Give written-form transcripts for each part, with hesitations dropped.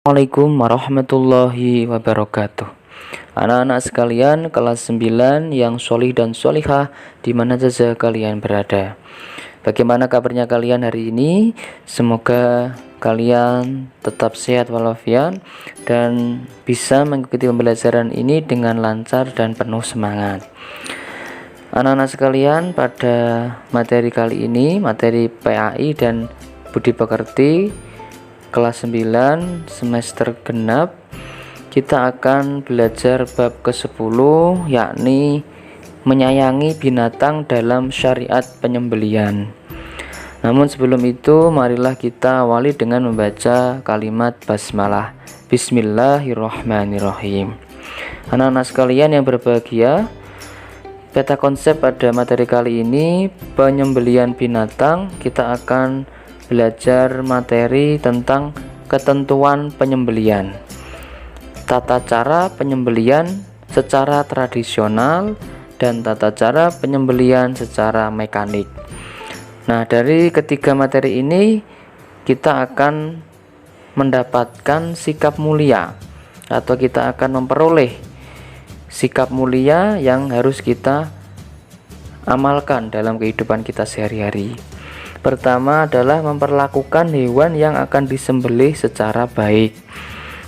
Assalamualaikum warahmatullahi wabarakatuh. Anak-anak sekalian kelas 9 yang sholih dan sholihah di mana saja kalian berada. Bagaimana kabarnya kalian hari ini? Semoga kalian tetap sehat walafiat dan bisa mengikuti pembelajaran ini dengan lancar dan penuh semangat. Anak-anak sekalian, pada materi kali ini, materi PAI dan Budi Pekerti kelas 9 semester genap, kita akan belajar bab ke-10, yakni menyayangi binatang dalam syariat penyembelihan. Namun sebelum itu, marilah kita awali dengan membaca kalimat basmalah. Bismillahirrahmanirrahim. Anak-anak sekalian yang berbahagia, peta konsep pada materi kali ini penyembelihan binatang. Kita akan belajar materi tentang ketentuan penyembelihan, tata cara penyembelihan secara tradisional, dan tata cara penyembelihan secara mekanik. Nah, dari ketiga materi ini kita akan mendapatkan sikap mulia, atau kita akan memperoleh sikap mulia yang harus kita amalkan dalam kehidupan kita sehari-hari. Pertama adalah memperlakukan hewan yang akan disembelih secara baik.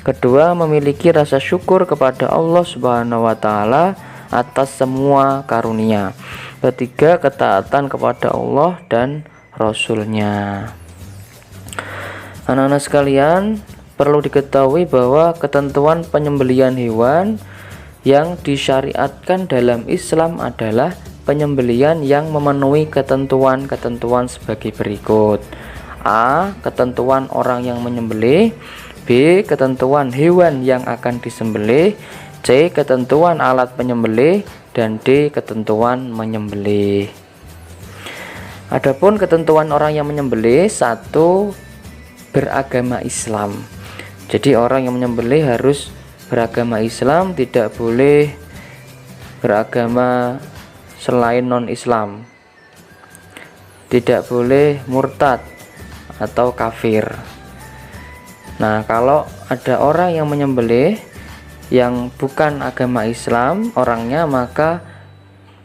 Kedua, memiliki rasa syukur kepada Allah Subhanahu wa Ta'ala atas semua karunia. Ketiga, ketaatan kepada Allah dan Rasul-Nya. Anak-anak sekalian, perlu diketahui bahwa ketentuan penyembelihan hewan yang disyariatkan dalam Islam adalah penyembelihan yang memenuhi ketentuan-ketentuan sebagai berikut. A. Ketentuan orang yang menyembelih. B. Ketentuan hewan yang akan disembelih. C. Ketentuan alat penyembelih. Dan D. Ketentuan menyembelih. Adapun ketentuan orang yang menyembelih, 1. Beragama Islam. Jadi orang yang menyembelih harus beragama Islam, tidak boleh beragama selain non-Islam, tidak boleh murtad atau kafir. Nah, kalau ada orang yang menyembelih yang bukan agama Islam orangnya, maka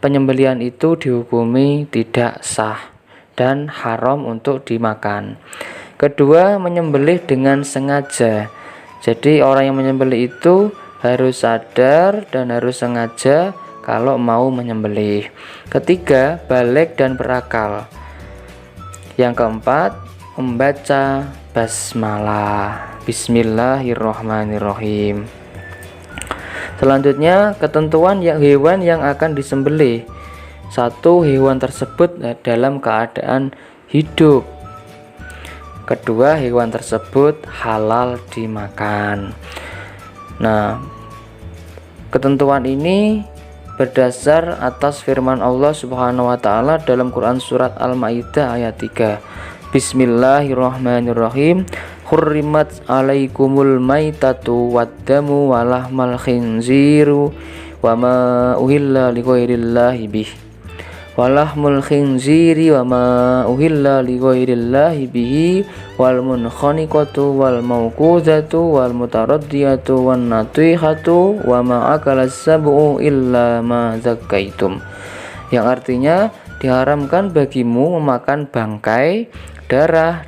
penyembelihan itu dihukumi tidak sah dan haram untuk dimakan. Kedua, menyembelih dengan sengaja. Jadi orang yang menyembelih itu harus sadar dan harus sengaja kalau mau menyembelih. Ketiga, baligh dan berakal. Yang keempat, membaca basmalah. Bismillahirrahmanirrahim. Selanjutnya, ketentuan hewan yang akan disembelih. 1. Hewan tersebut dalam keadaan hidup. Kedua, hewan tersebut halal dimakan. Nah, ketentuan ini berdasar atas firman Allah Subhanahu wa Ta'ala dalam Quran surat Al-Maidah ayat 3. Bismillahirrahmanirrahim. Hurrimat alaikumul maitatu waddamu walahmal khinziru wa ma uhilla lighairillahi bih. Walahmul khinziri wa ma uhilla lighairillahi bihi wal munkhaniqatu wal mauqudatu wal mutaraddiyatu wan natihatu wa ma akalas sab'u illa ma zakkaitum. Yang artinya, diharamkan bagimu memakan bangkai, darah,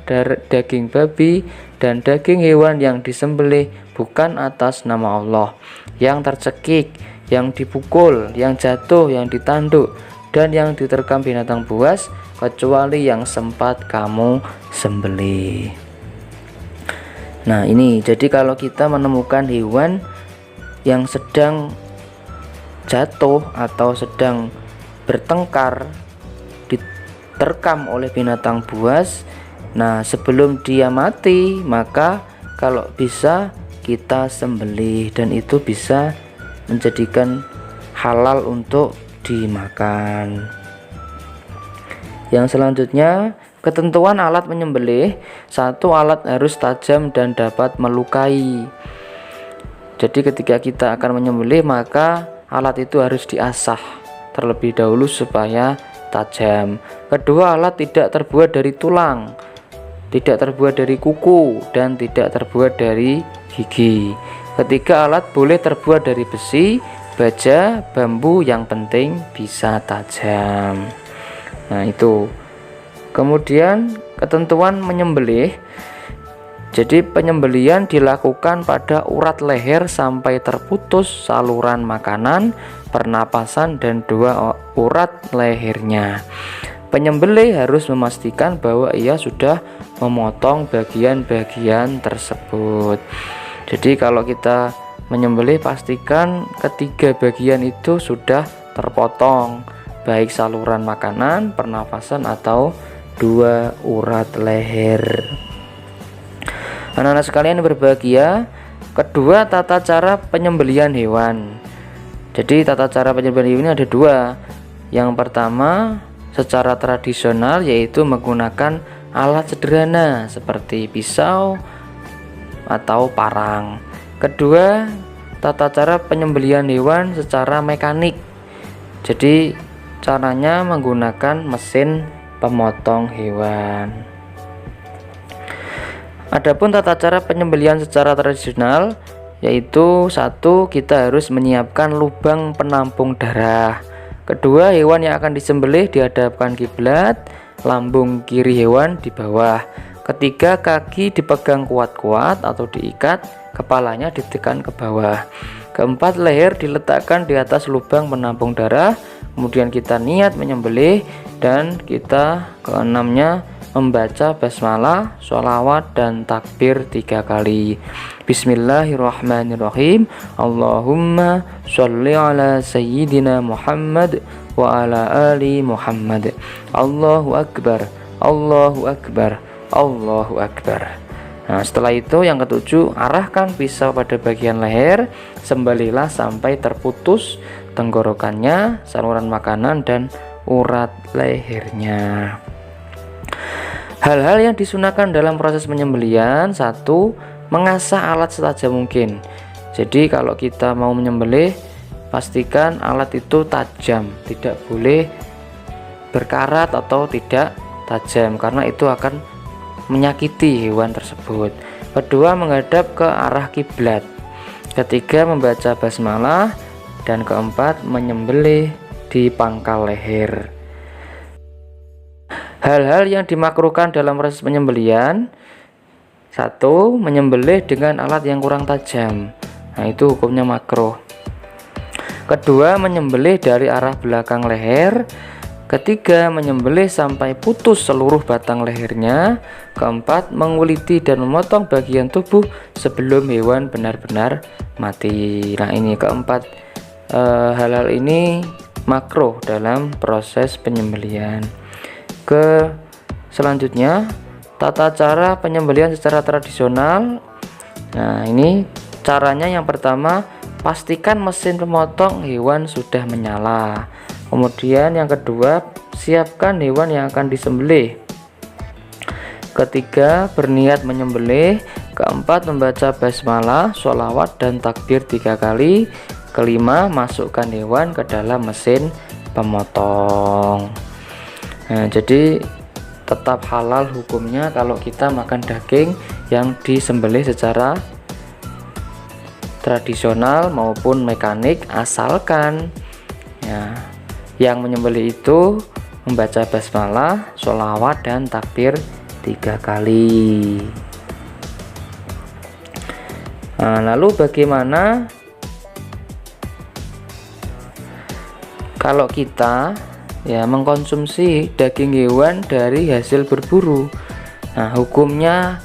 daging babi dan daging hewan yang disembelih bukan atas nama Allah, yang tercekik, yang dipukul, yang jatuh, yang ditanduk, dan yang diterkam binatang buas, kecuali yang sempat kamu sembelih. Nah, ini jadi kalau kita menemukan hewan yang sedang jatuh atau sedang bertengkar, diterkam oleh binatang buas, nah sebelum dia mati, maka kalau bisa kita sembelih, dan itu bisa menjadikan halal untuk dimakan. Yang selanjutnya, ketentuan alat menyembelih. 1. Alat harus tajam dan dapat melukai. Jadi ketika kita akan menyembelih, maka alat itu harus diasah terlebih dahulu supaya tajam. Kedua, alat tidak terbuat dari tulang. tidak terbuat dari kuku, dan tidak terbuat dari gigi. Ketiga, alat boleh terbuat dari besi, baja, bambu, yang penting bisa tajam. Nah, itu. Kemudian ketentuan menyembelih. Jadi penyembelihan dilakukan pada urat leher sampai terputus saluran makanan, pernapasan, dan 2 urat lehernya. Penyembelih harus memastikan bahwa ia sudah memotong bagian-bagian tersebut. Jadi kalau kita menyembelih, pastikan ketiga bagian itu sudah terpotong, baik saluran makanan, pernapasan, atau 2 urat leher. Anak-anak sekalian yang berbahagia, kedua, tata cara penyembelihan hewan. Jadi tata cara penyembelihan hewan ini ada 2. Yang pertama secara tradisional, yaitu menggunakan alat sederhana seperti pisau atau parang. Kedua, tata cara penyembelihan hewan secara mekanik. Jadi caranya menggunakan mesin pemotong hewan. Adapun tata cara penyembelihan secara tradisional, yaitu 1. Kita harus menyiapkan lubang penampung darah. Kedua, hewan yang akan disembelih dihadapkan kiblat, lambung kiri hewan di bawah. Ketiga, kaki dipegang kuat-kuat atau diikat, kepalanya ditekan ke bawah. Keempat, leher diletakkan di atas lubang penampung darah. Kemudian kita niat menyembelih, dan kita keenamnya membaca basmalah, sholawat, dan takbir 3 kali. Bismillahirrahmanirrahim. Allahumma sholli ala sayyidina Muhammad wa ala ali Muhammad. Allahu akbar, Allahu akbar, Allahu akbar. Nah, setelah itu yang ketujuh, arahkan pisau pada bagian leher, sembelihlah sampai terputus tenggorokannya, saluran makanan, dan urat lehernya. Hal-hal yang disunahkan dalam proses penyembelihan. 1. Mengasah alat setajam mungkin. Jadi kalau kita mau menyembelih, pastikan alat itu tajam, tidak boleh berkarat atau tidak tajam, karena itu akan menyakiti hewan tersebut. Kedua, menghadap ke arah kiblat. Ketiga, membaca basmalah. Dan keempat, menyembelih di pangkal leher. Hal-hal yang dimakruhkan dalam proses penyembelihan. 1. Menyembelih dengan alat yang kurang tajam. Nah, itu hukumnya makruh. Kedua, menyembelih dari arah belakang leher. Ketiga, menyembelih sampai putus seluruh batang lehernya. Keempat, menguliti dan memotong bagian tubuh sebelum hewan benar-benar mati. Nah, ini keempat hal-hal ini makruh dalam proses penyembelihan. Selanjutnya, tata cara penyembelihan secara tradisional. Nah, ini caranya. Yang pertama, pastikan mesin pemotong hewan sudah menyala. Kemudian yang kedua, siapkan hewan yang akan disembelih. Ketiga, berniat menyembelih. Keempat, membaca basmalah, sholawat, dan takbir 3 kali. Kelima, masukkan hewan ke dalam mesin pemotong. Nah, jadi tetap halal hukumnya kalau kita makan daging yang disembelih secara tradisional maupun mekanik, asalkan ya, yang menyembelih itu membaca basmalah, sholawat, dan takbir 3 kali. Nah, lalu bagaimana kalau kita mengkonsumsi daging hewan dari hasil berburu? Nah, hukumnya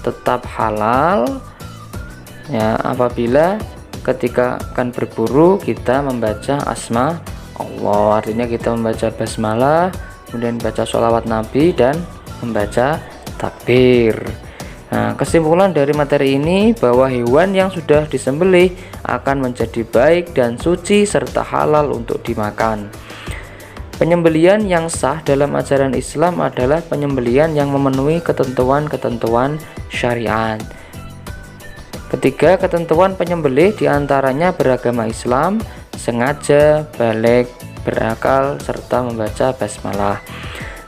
tetap halal apabila ketika akan berburu kita membaca asma Allah, artinya kita membaca basmalah, kemudian baca sholawat Nabi, dan membaca takbir. Nah, kesimpulan dari materi ini bahwa hewan yang sudah disembelih akan menjadi baik dan suci serta halal untuk dimakan. Penyembelihan yang sah dalam ajaran Islam adalah penyembelihan yang memenuhi ketentuan-ketentuan syariat. Ketiga, ketentuan penyembelih diantaranya beragama Islam, sengaja, baligh, berakal, serta membaca basmalah.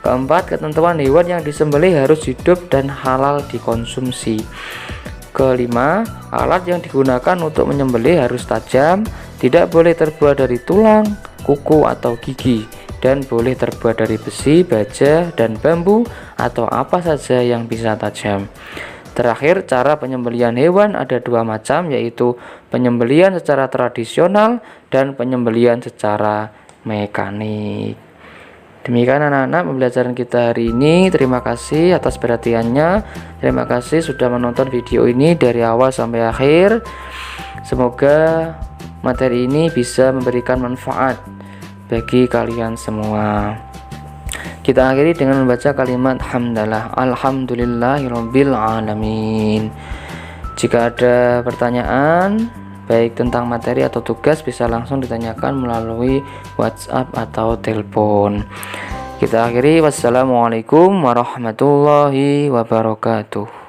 Keempat, ketentuan hewan yang disembelih harus hidup dan halal dikonsumsi. Kelima, alat yang digunakan untuk menyembelih harus tajam, tidak boleh terbuat dari tulang, kuku atau gigi, dan boleh terbuat dari besi, baja, dan bambu atau apa saja yang bisa tajam. Terakhir, cara penyembelihan hewan ada dua macam, yaitu penyembelihan secara tradisional dan penyembelihan secara mekanik. Demikian anak-anak pembelajaran kita hari ini. Terima kasih atas perhatiannya. Terima kasih sudah menonton video ini dari awal sampai akhir. Semoga materi ini bisa memberikan manfaat bagi kalian semua. Kita akhiri dengan membaca kalimat hamdalah, alhamdulillahirabbil alamin. Jika ada pertanyaan baik tentang materi atau tugas, bisa langsung ditanyakan melalui WhatsApp atau telepon. Kita akhiri, wassalamualaikum warahmatullahi wabarakatuh.